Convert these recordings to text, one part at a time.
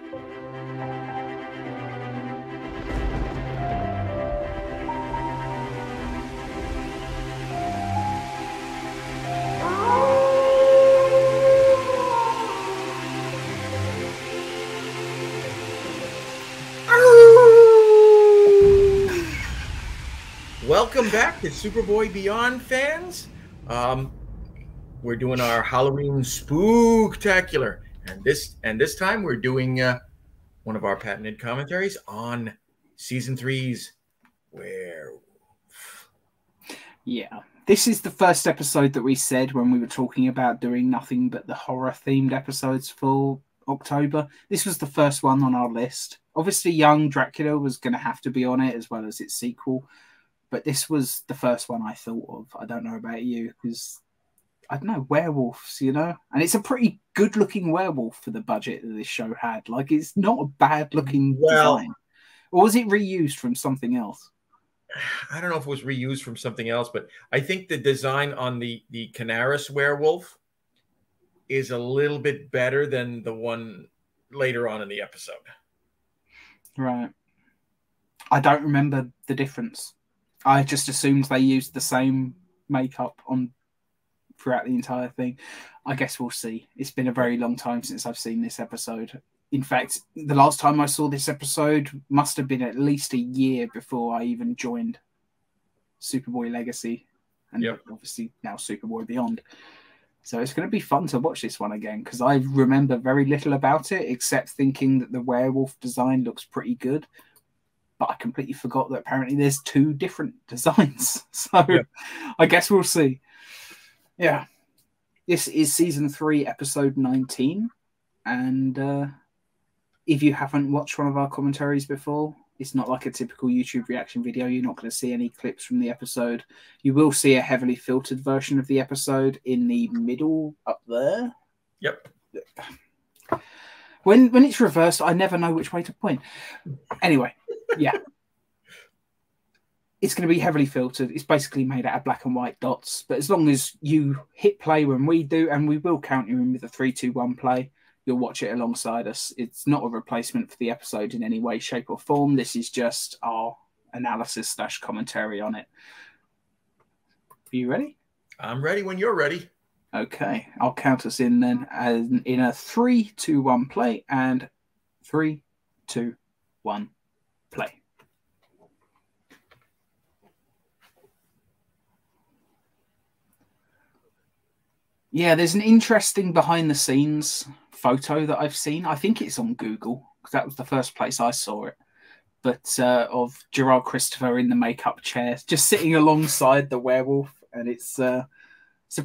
Welcome back to Superboy Beyond, fans. We're doing our Halloween spooktacular, and this time we're doing one of our patented commentaries on season 3's Werewolf. Yeah, this is the first episode that we said when we were talking about doing nothing but the horror-themed episodes for October. This was the first one on our list. Obviously, Young Dracula was going to have to be on it as well as its sequel. But this was the first one I thought of. I don't know about you, because, I don't know, werewolves, you know? And it's a pretty good-looking werewolf for the budget that this show had. Like, it's not a bad-looking design. Or was it reused from something else? I don't know if it was reused from something else, but I think the design on the Canaris werewolf is a little bit better than the one later on in the episode. Right. I don't remember the difference. I just assumed they used the same makeup on throughout the entire thing. I guess we'll see. It's been a very long time since I've seen this episode. In fact, the last time I saw this episode must have been at least a year before I even joined Superboy Legacy. And obviously now Superboy Beyond. So it's going to be fun to watch this one again, because I remember very little about it, except thinking that the werewolf design looks pretty good. But I completely forgot that apparently there's 2 different designs. So I guess we'll see. Yeah. This is season 3, episode 19. And if you haven't watched one of our commentaries before, it's not like a typical YouTube reaction video. You're not going to see any clips from the episode. You will see a heavily filtered version of the episode in the middle up there. Yep. When it's reversed, I never know which way to point. Anyway. Yeah. It's going to be heavily filtered. It's basically made out of black and white dots. But as long as you hit play when we do, and we will count you in with a 3, 2, 1 play, you'll watch it alongside us. It's not a replacement for the episode in any way, shape, or form. This is just our analysis / commentary on it. Are you ready? I'm ready when you're ready. Okay. I'll count us in then in a 3, 2, 1 play, and 3, 2, 1 play. Yeah, there's an interesting behind the scenes photo that I've seen. I think it's on Google, because that was the first place I saw it. But of Gerard Christopher in the makeup chair, just sitting alongside the werewolf. And it's a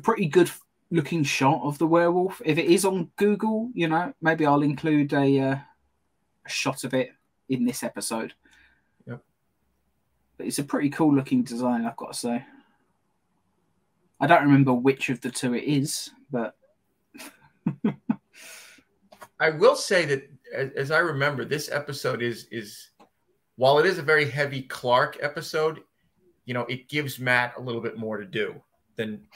pretty good looking shot of the werewolf. If it is on Google, you know, maybe I'll include a shot of it in this episode. Yep. But it's a pretty cool looking design, I've got to say. I don't remember which of the 2 it is, but I will say that as I remember, this episode is while it is a very heavy Clark episode, you know, it gives Matt a little bit more to do than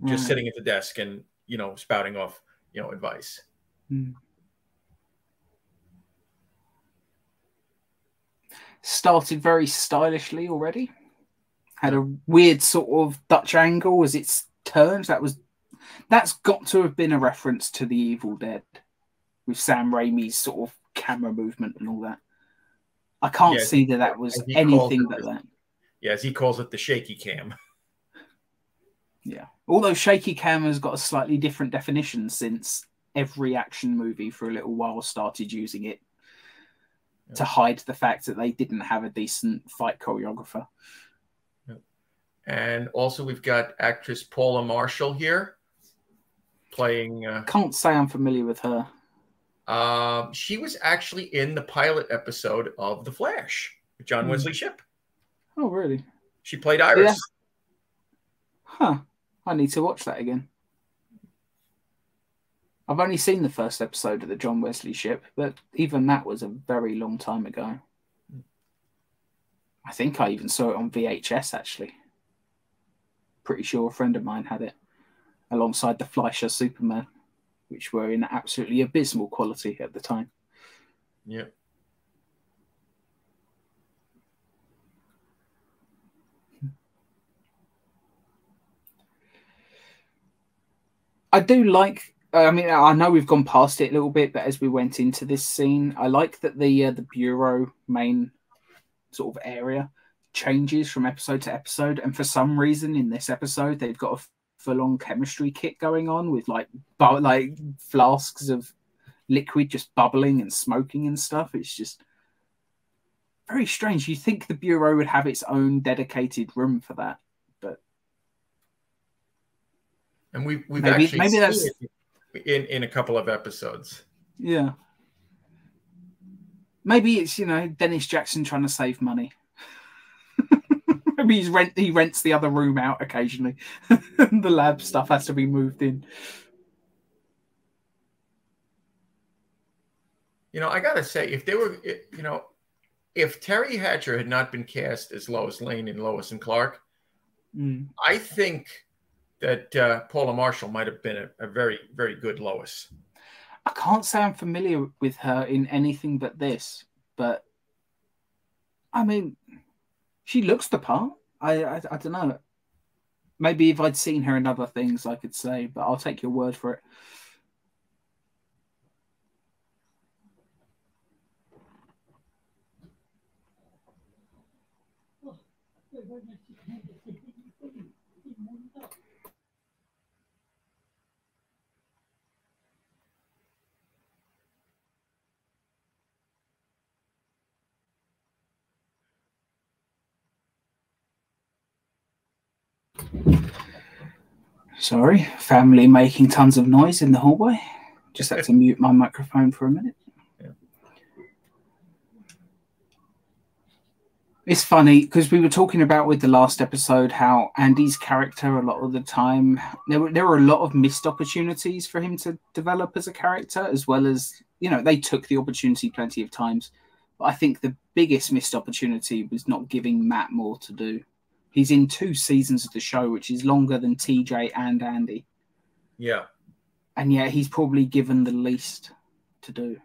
just sitting at the desk and, you know, spouting off, you know, advice. Started very stylishly already. Had a weird sort of Dutch angle as it's turned. That's got to have been a reference to The Evil Dead with Sam Raimi's sort of camera movement and all that. I can't see that was anything but that. Yeah, as he calls it, the shaky cam. Yeah. Although shaky cam has got a slightly different definition since every action movie for a little while started using it to hide the fact that they didn't have a decent fight choreographer. And also we've got actress Paula Marshall here playing... Can't say I'm familiar with her. She was actually in the pilot episode of The Flash with John Wesley Shipp. Oh, really? She played Iris. Yeah. Huh. I need to watch that again. I've only seen the first episode of the John Wesley Shipp, but even that was a very long time ago. I think I even saw it on VHS, actually. Pretty sure a friend of mine had it, alongside the Fleischer Superman, which were in absolutely abysmal quality at the time. Yeah. I do like. I mean, I know we've gone past it a little bit, but as we went into this scene, I like that the bureau main sort of area changes from episode to episode, and for some reason in this episode they've got a full-on chemistry kit going on with like flasks of liquid just bubbling and smoking and stuff. It's just very strange. You think the bureau would have its own dedicated room for that, but and we've maybe actually seen that's it in a couple of episodes. Yeah. Maybe it's, Dennis Jackson trying to save money. Maybe he rents the other room out occasionally. The lab stuff has to be moved in. I gotta say, if they were, if Terry Hatcher had not been cast as Lois Lane in Lois and Clark, I think that Paula Marshall might have been a very, very good Lois. I can't say I'm familiar with her in anything but this, but I mean, she looks the part. I don't know. Maybe if I'd seen her in other things, I could say, but I'll take your word for it. Sorry, family making tons of noise in the hallway. Just had to mute my microphone for a minute. Yeah. It's funny because we were talking about with the last episode how Andy's character a lot of the time there were a lot of missed opportunities for him to develop as a character, as well as they took the opportunity plenty of times. But I think the biggest missed opportunity was not giving Matt more to do. He's in 2 seasons of the show, which is longer than TJ and Andy. Yeah. And yet he's probably given the least to do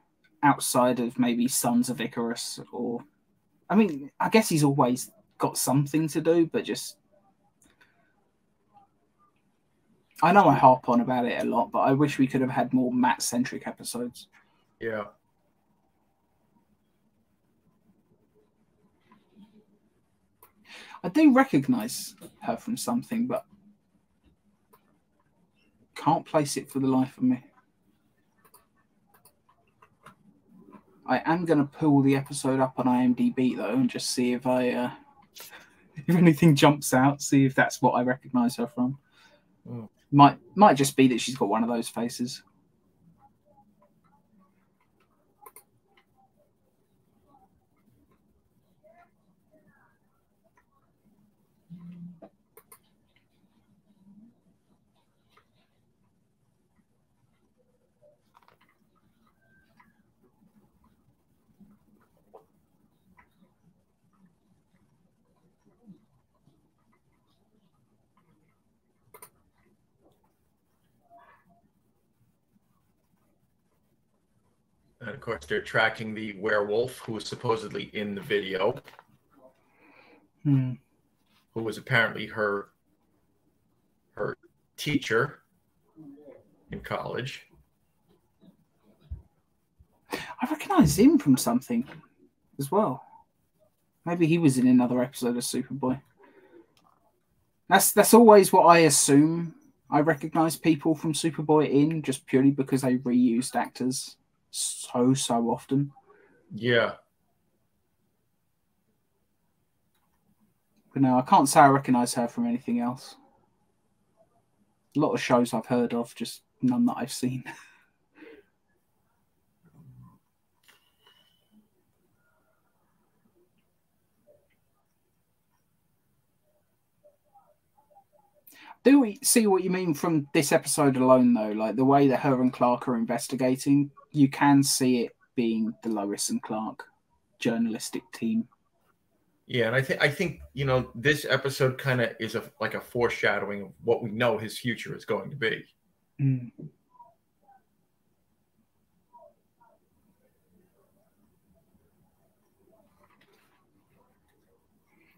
outside of maybe Sons of Icarus or... I mean, I guess he's always got something to do, but just... I know I harp on about it a lot, but I wish we could have had more Matt-centric episodes. Yeah. I do recognise her from something, but can't place it for the life of me. I am going to pull the episode up on IMDb, though, and just see if if anything jumps out, see if that's what I recognise her from. Mm. Might just be that she's got one of those faces. And of course, they're tracking the werewolf who was supposedly in the video, who was apparently her teacher in college. I recognise him from something as well. Maybe he was in another episode of Superboy. That's always what I assume. I recognise people from Superboy in, just purely because they reused actors so often. Yeah. But no, I can't say I recognise her from anything else. A lot of shows I've heard of, just none that I've seen. Do we see what you mean from this episode alone, though? Like the way that her and Clark are investigating, you can see it being the Lois and Clark journalistic team. Yeah, and I think this episode kind of is like a foreshadowing of what we know his future is going to be. Mm.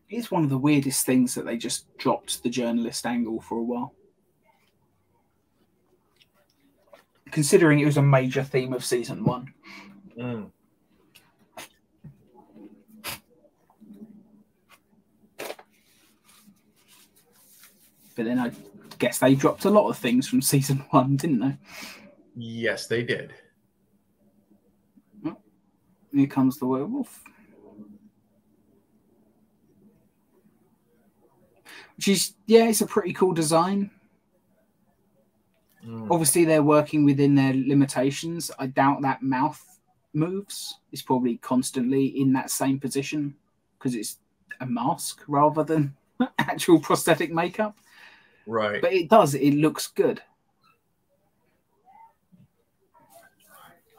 It's one of the weirdest things that they just dropped the journalist angle for a while. Considering it was a major theme of season 1. Mm. But then I guess they dropped a lot of things from season 1, didn't they? Yes, they did. Oh, here comes the werewolf. Which is, yeah, it's a pretty cool design. Obviously, they're working within their limitations. I doubt that mouth moves. It's probably constantly in that same position because it's a mask rather than actual prosthetic makeup. Right. But it does. It looks good.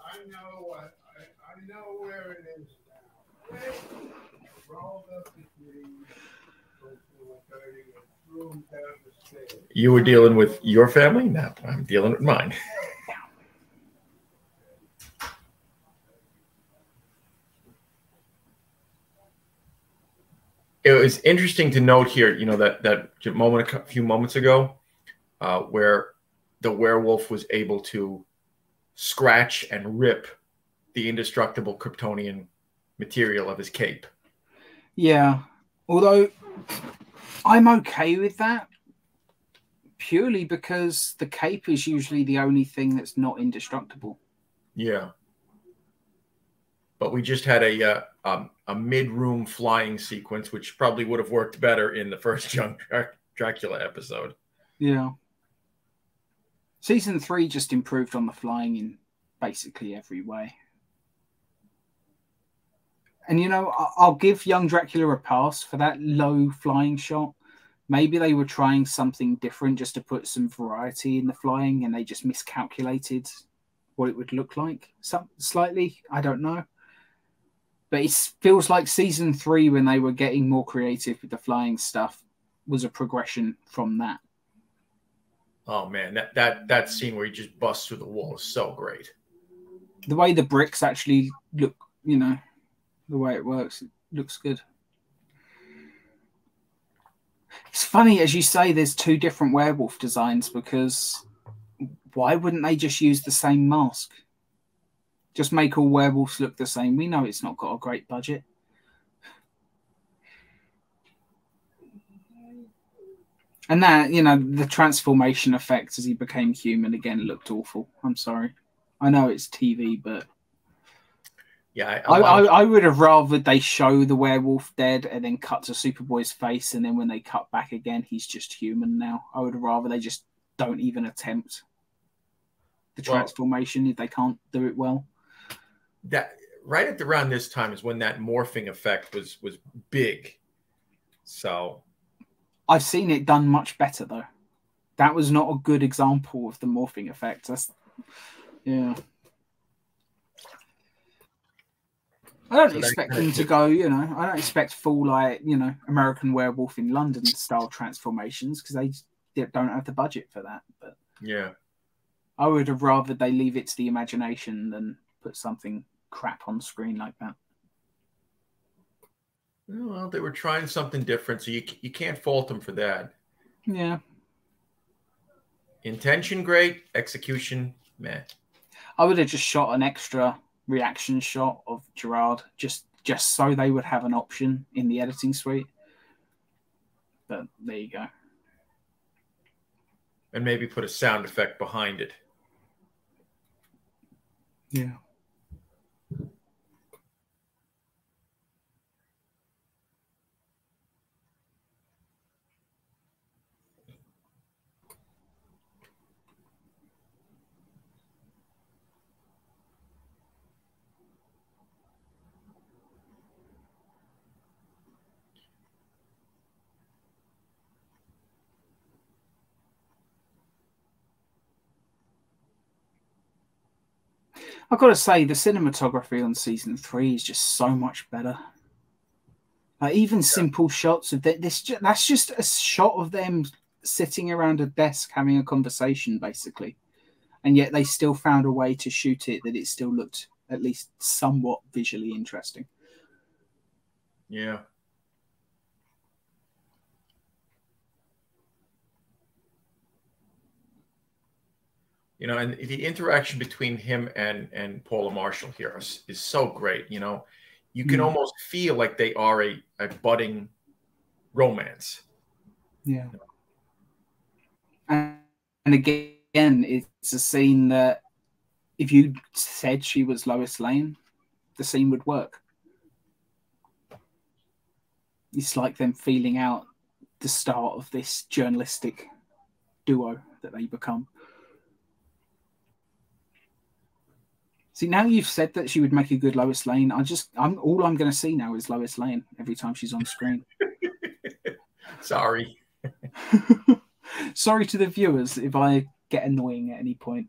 I know where it is now. Rolled up the sleeves, threw him down the stairs. You were dealing with your family? No, I'm dealing with mine. It was interesting to note here, you know, that moment a few moments ago, where the werewolf was able to scratch and rip the indestructible Kryptonian material of his cape. Yeah, although I'm okay with that purely because the cape is usually the only thing that's not indestructible. Yeah. But we just had a mid-room flying sequence, which probably would have worked better in the first Young Dracula episode. Yeah. Season 3 just improved on the flying in basically every way. And, you know, I'll give Young Dracula a pass for that low flying shot. Maybe they were trying something different just to put some variety in the flying and they just miscalculated what it would look like. Slightly, I don't know. But it feels like season 3, when they were getting more creative with the flying stuff, was a progression from that. Oh man, that scene where he just busts through the wall is so great. The way the bricks actually look, you know, the way it works, it looks good. It's funny, as you say, there's 2 different werewolf designs because why wouldn't they just use the same mask? Just make all werewolves look the same. We know it's not got a great budget. And that, you know, the transformation effect as he became human again looked awful. I'm sorry. I know it's TV, but yeah, I would have rather they show the werewolf dead and then cut to Superboy's face, and then when they cut back again, he's just human now. I would rather they just don't even attempt the transformation if they can't do it well. That right at around this time is when that morphing effect was big. So I've seen it done much better though. That was not a good example of the morphing effect. Yeah. I don't expect them to go, you know, I don't expect full, like, you know, American Werewolf in London style transformations because they don't have the budget for that. But yeah, I would have rather they leave it to the imagination than put something crap on screen like that. Well, they were trying something different, so you can't fault them for that. Yeah. Intention great, execution meh. I would have just shot an extra reaction shot of Gerard just so they would have an option in the editing suite. But there you go. And maybe put a sound effect behind it. Yeah. I've got to say, the cinematography on season 3 is just so much better. Even simple shots of that's just a shot of them sitting around a desk having a conversation, basically. And yet they still found a way to shoot it that it still looked at least somewhat visually interesting. Yeah. You know, and the interaction between him and Paula Marshall here is so great. You know, you can almost feel like they are a budding romance. Yeah. And again, it's a scene that if you said she was Lois Lane, the scene would work. It's like them feeling out the start of this journalistic duo that they become. See, now you've said that she would make a good Lois Lane. All I'm going to see now is Lois Lane every time she's on screen. Sorry. Sorry to the viewers if I get annoying at any point,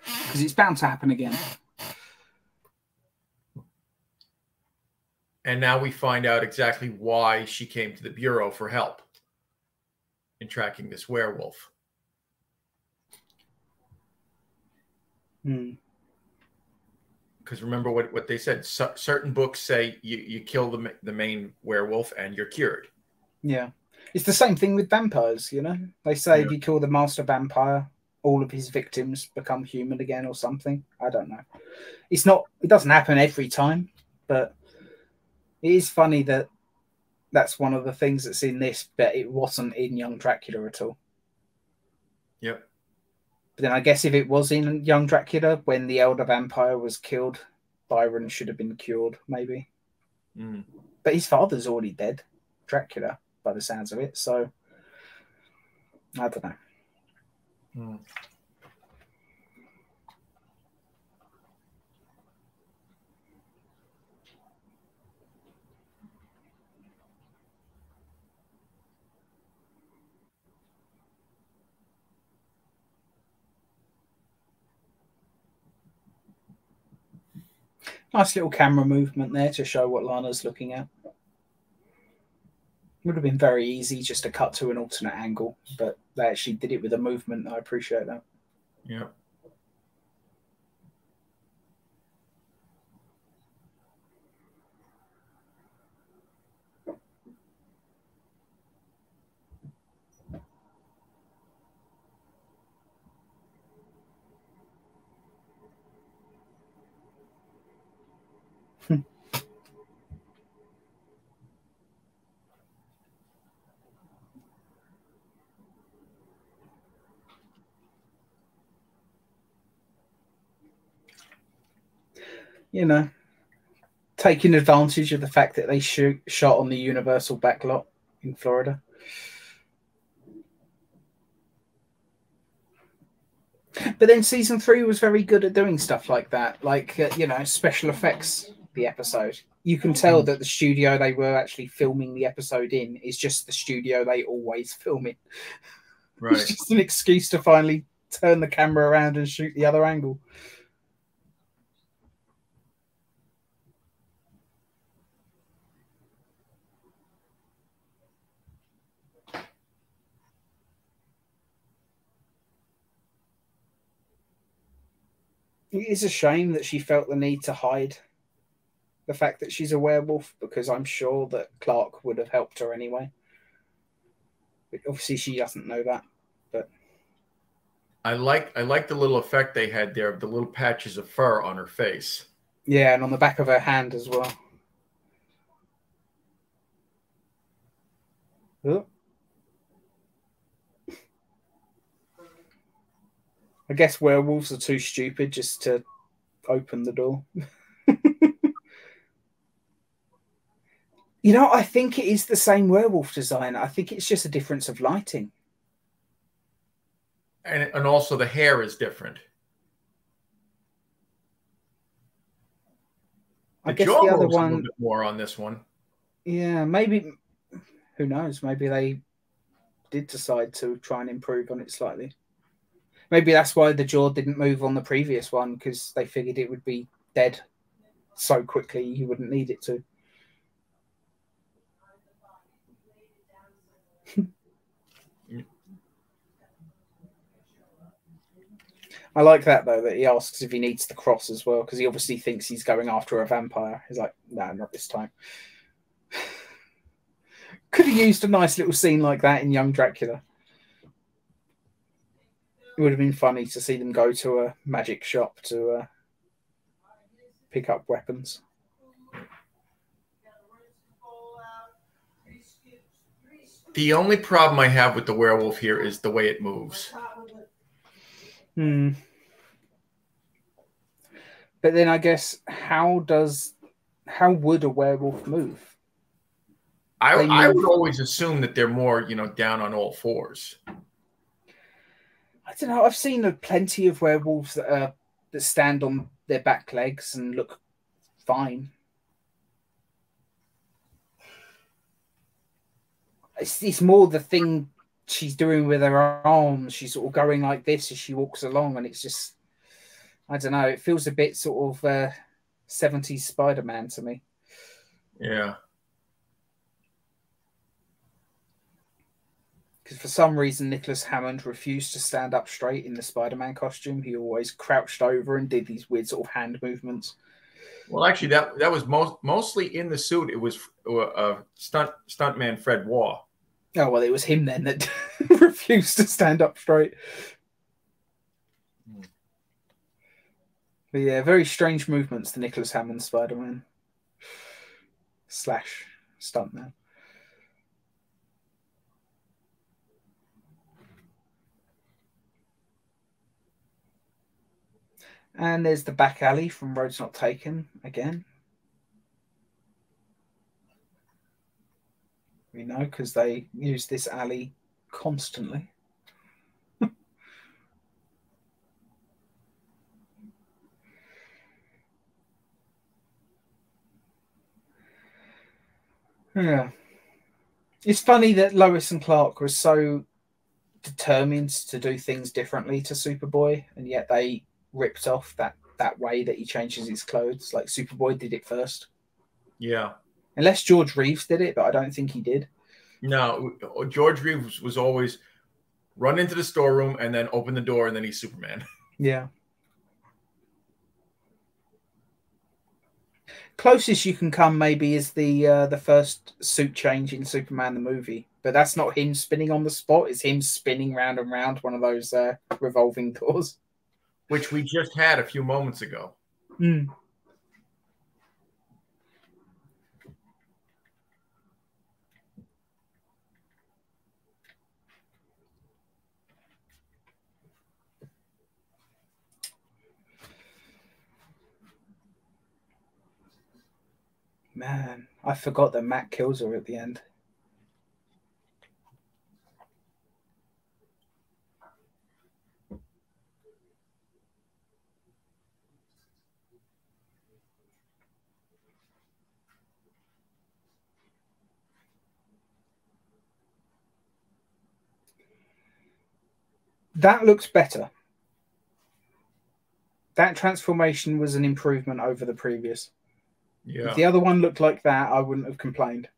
because it's bound to happen again. And now we find out exactly why she came to the Bureau for help in tracking this werewolf. Because remember what they said. Certain books say you kill the main werewolf and you're cured. Yeah. It's the same thing with vampires, you know? They say if you kill the master vampire, all of his victims become human again or something. I don't know. It doesn't happen every time, but it is funny that that's one of the things that's in this, but it wasn't in Young Dracula at all. Yep. But then I guess if it was in Young Dracula, when the elder vampire was killed, Byron should have been cured, maybe. But his father's already dead, Dracula, by the sounds of it. So, I don't know. Nice little camera movement there to show what Lana's looking at. Would have been very easy just to cut to an alternate angle, but they actually did it with a movement. I appreciate that. Yeah. You know, taking advantage of the fact that they shot on the Universal backlot in Florida. But then season 3 was very good at doing stuff like that, like, you know, special effects, the episode. You can tell that the studio they were actually filming the episode in is just the studio they always film in. Right. It's just an excuse to finally turn the camera around and shoot the other angle. It is a shame that she felt the need to hide the fact that she's a werewolf, because I'm sure that Clark would have helped her anyway. But obviously she doesn't know that. But I like the little effect they had there of the little patches of fur on her face. Yeah, and on the back of her hand as well. Oh. I guess werewolves are too stupid just to open the door. You know, I think it is the same werewolf design. I think it's just a difference of lighting. And also the hair is different. I guess the other one, a little bit more on this one. Yeah, maybe. Who knows? Maybe they did decide to try and improve on it slightly. Maybe that's why the jaw didn't move on the previous one, because they figured it would be dead so quickly you wouldn't need it to. I like that, though, that he asks if he needs the cross as well, because he obviously thinks he's going after a vampire. He's like, no, not this time. Could have used a nice little scene like that in Young Dracula. It would have been funny to see them go to a magic shop to pick up weapons. The only problem I have with the werewolf here is the way it moves. But then I guess how would a werewolf move? I would always assume that they're more, down on all fours. I don't know. I've seen plenty of werewolves that stand on their back legs and look fine. It's more the thing she's doing with her arms. She's sort of going like this as she walks along, and it's just, I don't know. It feels a bit sort of 70s Spider-Man to me. Yeah. Because for some reason, Nicholas Hammond refused to stand up straight in the Spider-Man costume. He always crouched over and did these weird sort of hand movements. Well, actually, that was mostly in the suit. It was stuntman Fred Waugh. Oh, well, it was him then that refused to stand up straight. But yeah, very strange movements, the Nicholas Hammond Spider-Man / stuntman. And there's the back alley from Roads Not Taken again. We know because they use this alley constantly. Yeah. It's funny that Lois and Clark were so determined to do things differently to Superboy, and yet they ripped off that way that he changes his clothes. Like Superboy did it first. Yeah. Unless George Reeves did it, but I don't think he did. No, George Reeves was always run into the storeroom and then open the door and then he's Superman. Yeah. Closest you can come maybe is the first suit change in Superman the movie, but that's not him spinning on the spot. It's him spinning round and round one of those revolving doors, which we just had a few moments ago. Man, I forgot that Matt kills her at the end. That looks better. That transformation was an improvement over the previous. Yeah. If the other one looked like that, I wouldn't have complained.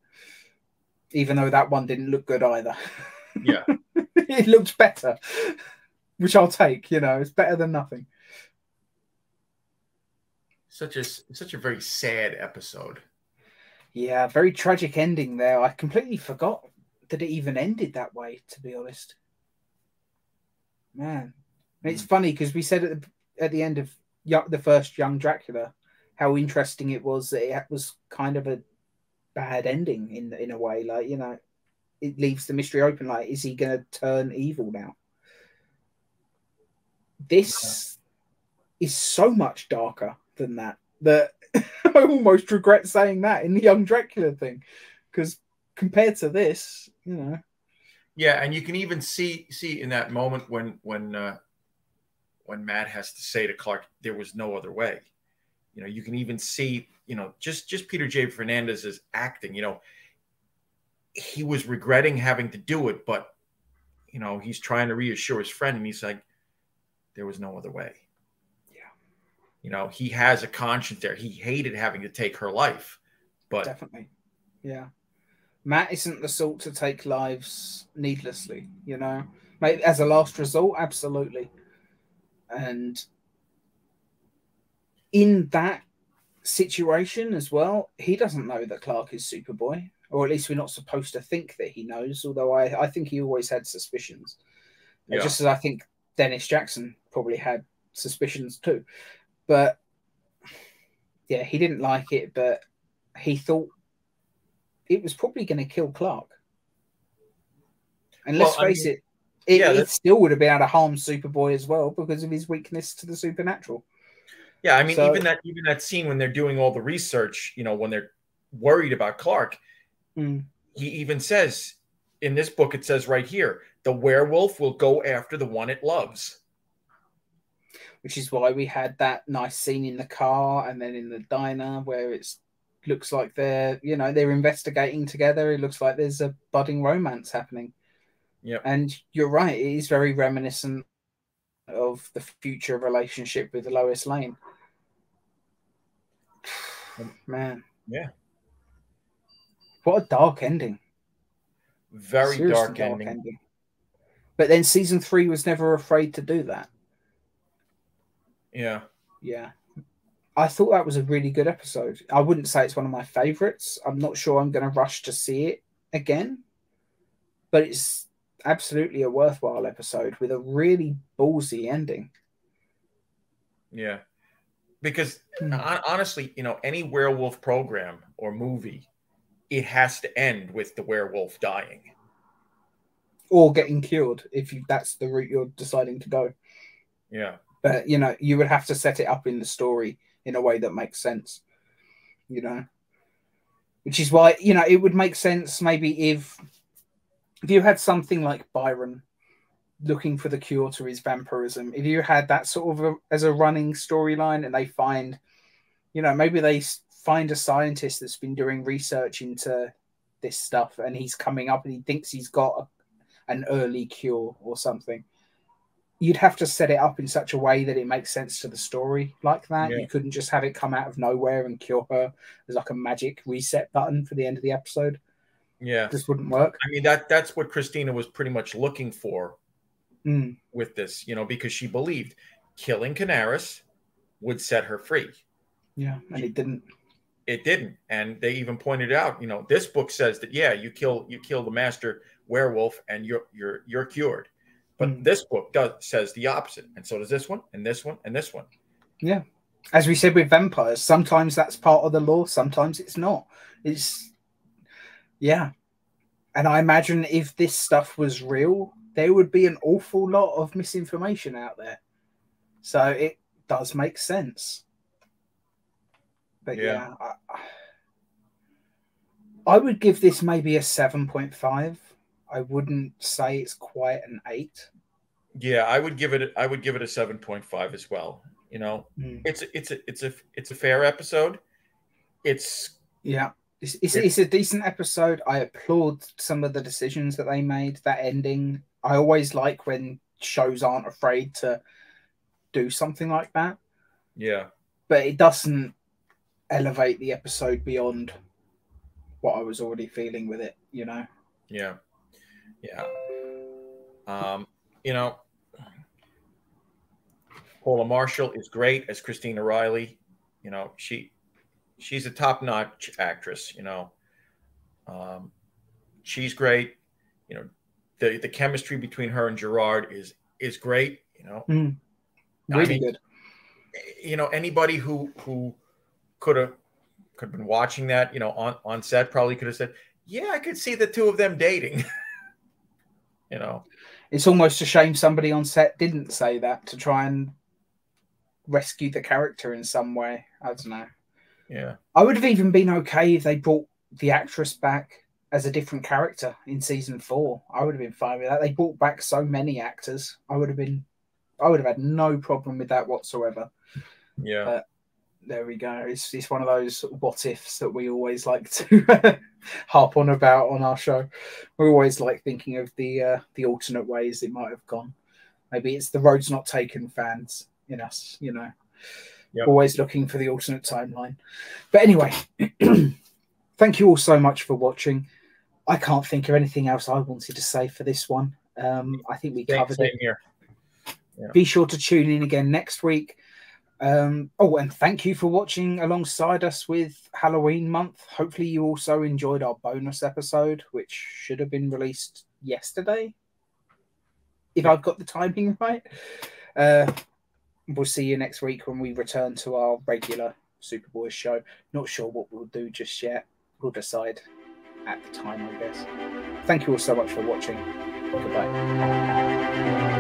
Even though that one didn't look good either. Yeah. It looked better, which I'll take. It's better than nothing. Such a very sad episode. Yeah, very tragic ending there. I completely forgot that it even ended that way, to be honest. Man. And it's funny because we said at the end of the first Young Dracula how interesting it was that it was kind of a bad ending in a way. Like, it leaves the mystery open. Like, is he going to turn evil now? This is so much darker than that I almost regret saying that in the Young Dracula thing, because compared to this, Yeah, and you can even see in that moment when Matt has to say to Clark, "There was no other way." You can even see, just Peter J. Fernandez's acting. He was regretting having to do it, but he's trying to reassure his friend, and he's like, "There was no other way." Yeah. He has a conscience there. He hated having to take her life, but definitely, yeah. Matt isn't the sort to take lives needlessly, Maybe as a last resort, absolutely. And in that situation as well, he doesn't know that Clark is Superboy, or at least we're not supposed to think that he knows, although I think he always had suspicions. Yeah. Just as I think Dennis Jackson probably had suspicions too. But yeah, he didn't like it, but he thought it was probably going to kill Clark. And let's face it, it still would have been able to harm Superboy as well because of his weakness to the supernatural. Yeah, I mean, even that scene when they're doing all the research, you know, when they're worried about Clark, he even says in this book, it says right here, the werewolf will go after the one it loves. Which is why we had that nice scene in the car and then in the diner where it looks like they're investigating together. It looks like there's a budding romance happening. Yeah, and you're right; it is very reminiscent of the future relationship with Lois Lane. Man, yeah, what a dark ending! Very dark ending. But then season 3 was never afraid to do that. Yeah, I thought that was a really good episode. I wouldn't say it's one of my favorites. I'm not sure I'm going to rush to see it again, but it's absolutely a worthwhile episode with a really ballsy ending. Yeah, because honestly, you know, any werewolf program or movie, it has to end with the werewolf dying or getting cured if that's the route you're deciding to go. Yeah, but you know, you would have to set it up in the story in a way that makes sense, you know, which is why, you know, it would make sense maybe if you had something like Byron looking for the cure to his vampirism, if you had that sort of as a running storyline and they find, you know, maybe they find a scientist that's been doing research into this stuff and he's coming up and he thinks he's got an early cure or something. You'd have to set it up in such a way that it makes sense to the story like that. Yeah. You couldn't just have it come out of nowhere and cure her as like a magic reset button for the end of the episode. Yeah. This wouldn't work. I mean, that's what Christina was pretty much looking for with this, you know, because she believed killing Canaris would set her free. Yeah, and it didn't. It didn't. And they even pointed out, you know, this book says that, yeah, you kill the master werewolf and you're cured. But this book says the opposite. And so does this one, and this one, and this one. Yeah. As we said with vampires, sometimes that's part of the law, sometimes it's not. Yeah. And I imagine if this stuff was real, there would be an awful lot of misinformation out there. So it does make sense. But yeah, I would give this maybe a 7.5. I wouldn't say it's quite an 8. Yeah, I would give it a 7.5 as well. You know, it's a fair episode. It's a decent episode. I applaud some of the decisions that they made. That ending, I always like when shows aren't afraid to do something like that. Yeah, but it doesn't elevate the episode beyond what I was already feeling with it. You know. Yeah. You know, Paula Marshall is great as Christina Riley. You know, she's a top-notch actress. You know, she's great. You know, the chemistry between her and Gerard is great. You know, really good. You know, anybody who could have been watching that, you know, on set probably could have said, "Yeah, I could see the two of them dating." You know, it's almost a shame somebody on set didn't say that to try and rescue the character in some way. I don't know. Yeah. I would have even been okay if they brought the actress back as a different character in season 4. I would have been fine with that. They brought back so many actors. I would have had no problem with that whatsoever. Yeah. But there we go. It's one of those what ifs that we always like to harp on about on our show. We always like thinking of the alternate ways it might have gone. Maybe it's the road's not taken fans in us, you know. Yep. Always looking for the alternate timeline. But anyway, thank you all so much for watching. I can't think of anything else I wanted to say for this one. I think we covered it. Here. Yeah. Be sure to tune in again next week. And thank you for watching alongside us with Halloween month. Hopefully you also enjoyed our bonus episode, which should have been released yesterday. if I've got the timing right. We'll see you next week when we return to our regular Superboy show. Not sure what we'll do just yet. We'll decide at the time, I guess. Thank you all so much for watching. Goodbye.